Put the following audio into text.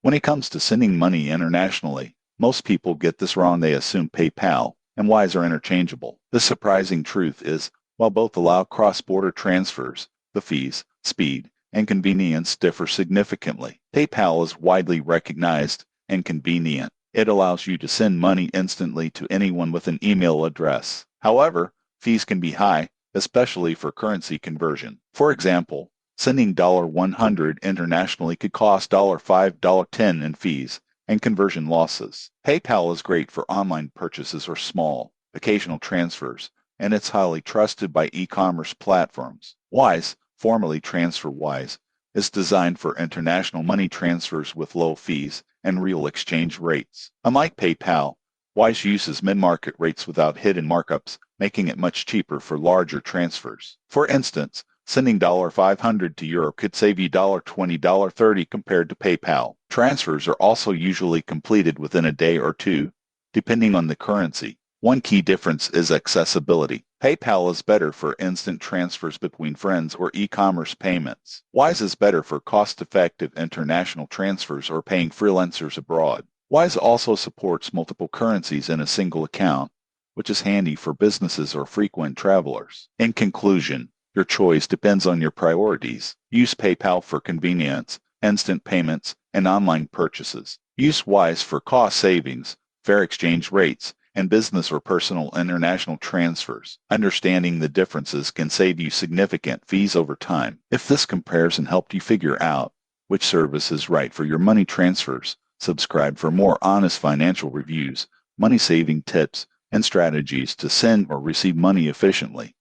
When it comes to sending money internationally, most people get this wrong. They assume PayPal and Wise are interchangeable. The surprising truth is, while both allow cross-border transfers, the fees, speed, and convenience differ significantly. PayPal is widely recognized and convenient. It allows you to send money instantly to anyone with an email address. However, fees can be high, especially for currency conversion. For example, sending $100 internationally could cost $5, $10 in fees and conversion losses. PayPal is great for online purchases or small, occasional transfers, and it's highly trusted by e-commerce platforms. Wise, formerly TransferWise, is designed for international money transfers with low fees and real exchange rates. Unlike PayPal, Wise uses mid-market rates without hidden markups, making it much cheaper for larger transfers. For instance, sending $500 to Europe could save you $20, $30 compared to PayPal. Transfers are also usually completed within a day or two, depending on the currency. One key difference is accessibility. PayPal is better for instant transfers between friends or e-commerce payments. Wise is better for cost-effective international transfers or paying freelancers abroad. Wise also supports multiple currencies in a single account, which is handy for businesses or frequent travelers. In conclusion, your choice depends on your priorities. Use PayPal for convenience, instant payments, and online purchases. Use Wise for cost savings, fair exchange rates, and business or personal international transfers. Understanding the differences can save you significant fees over time. If this comparison helped you figure out which service is right for your money transfers, subscribe for more honest financial reviews, money-saving tips, and strategies to send or receive money efficiently.